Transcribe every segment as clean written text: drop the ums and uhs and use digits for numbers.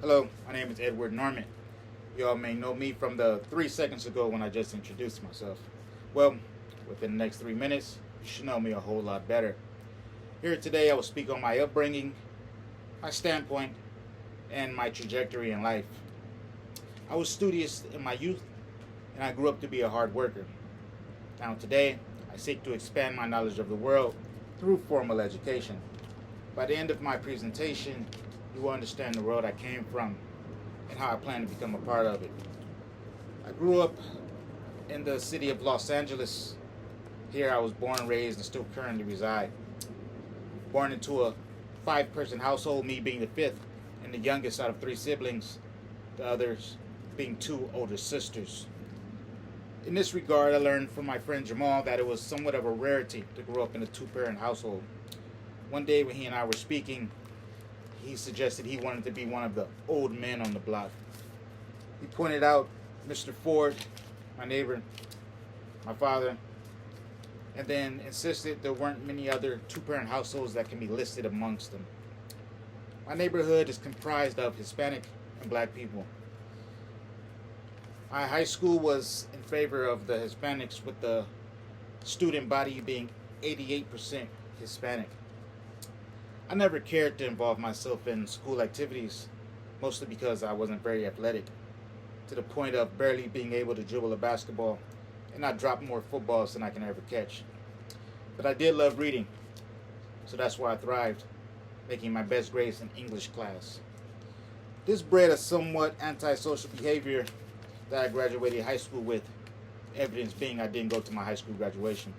Hello, my name is Edward Norman. You all may know me from the 3 seconds ago when I just introduced myself. Well, within the next 3 minutes, you should know me a whole lot better. Here today, I will speak on my upbringing, my standpoint, and my trajectory in life. I was studious in my youth, and I grew up to be a hard worker. Now, today, I seek to expand my knowledge of the world through formal education. By the end of my presentation, you will understand the world I came from and how I plan to become a part of it. I grew up in the city of Los Angeles. Here I was born, raised, and still currently reside. Born into a 5-person household, me being the fifth and the youngest out of 3 siblings, the others being 2 older sisters. In this regard, I learned from my friend Jamal that it was somewhat of a rarity to grow up in a 2-parent household. One day when he and I were speaking, he suggested he wanted to be one of the old men on the block. He pointed out Mr. Ford, my neighbor, my father, and then insisted there weren't many other 2-parent households that can be listed amongst them. My neighborhood is comprised of Hispanic and black people. My high school was in favor of the Hispanics, with the student body being 88% Hispanic. I never cared to involve myself in school activities, mostly because I wasn't very athletic, to the point of barely being able to dribble a basketball, and I dropped more footballs than I can ever catch. But I did love reading, so that's where I thrived, making my best grades in English class. This bred a somewhat antisocial behavior that I graduated high school with, evidence being I didn't go to my high school graduation.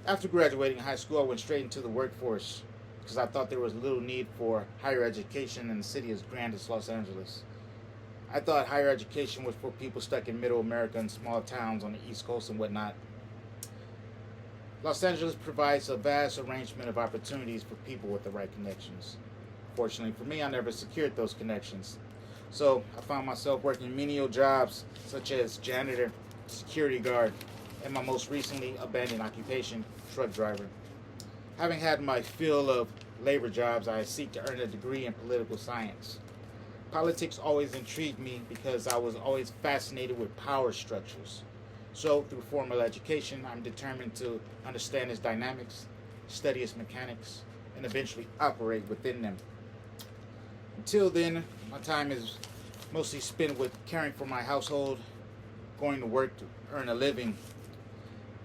After graduating high school, I went straight into the workforce, because I thought there was little need for higher education in a city as grand as Los Angeles. I thought higher education was for people stuck in middle America and small towns on the East Coast and whatnot. Los Angeles provides a vast arrangement of opportunities for people with the right connections. Fortunately for me, I never secured those connections. So I found myself working menial jobs such as janitor, security guard, and my most recently abandoned occupation, truck driver. Having had my fill of labor jobs, I seek to earn a degree in political science. Politics always intrigued me because I was always fascinated with power structures. So, through formal education, I'm determined to understand its dynamics, study its mechanics, and eventually operate within them. Until then, my time is mostly spent with caring for my household, going to work to earn a living,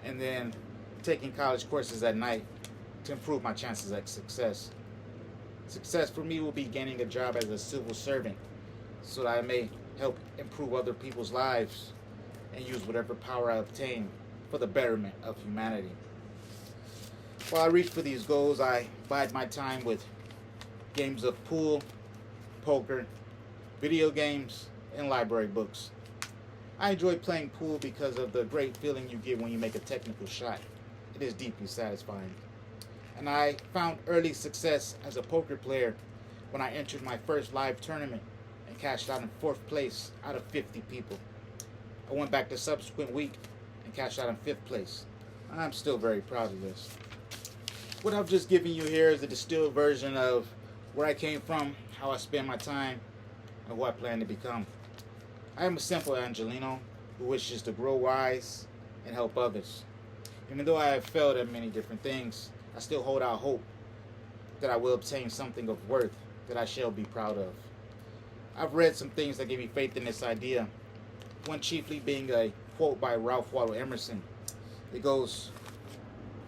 and then taking college courses at night to improve my chances at success. Success for me will be gaining a job as a civil servant so that I may help improve other people's lives and use whatever power I obtain for the betterment of humanity. While I reach for these goals, I bide my time with games of pool, poker, video games, and library books. I enjoy playing pool because of the great feeling you get when you make a technical shot. It is deeply satisfying. And I found early success as a poker player when I entered my first live tournament and cashed out in 4th place out of 50 people. I went back the subsequent week and cashed out in 5th place. I'm still very proud of this. What I've just given you here is a distilled version of where I came from, how I spend my time, and who I plan to become. I am a simple Angelino who wishes to grow wise and help others. Even though I have failed at many different things, I still hold out hope that I will obtain something of worth that I shall be proud of. I've read some things that give me faith in this idea, one chiefly being a quote by Ralph Waldo Emerson. It goes,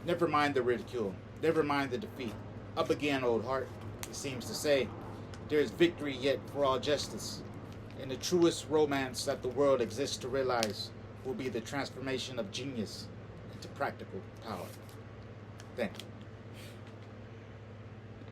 "Never mind the ridicule, never mind the defeat. Up again, old heart," it seems to say. There is victory yet for all justice, and the truest romance that the world exists to realize will be the transformation of genius into practical power. Thank you.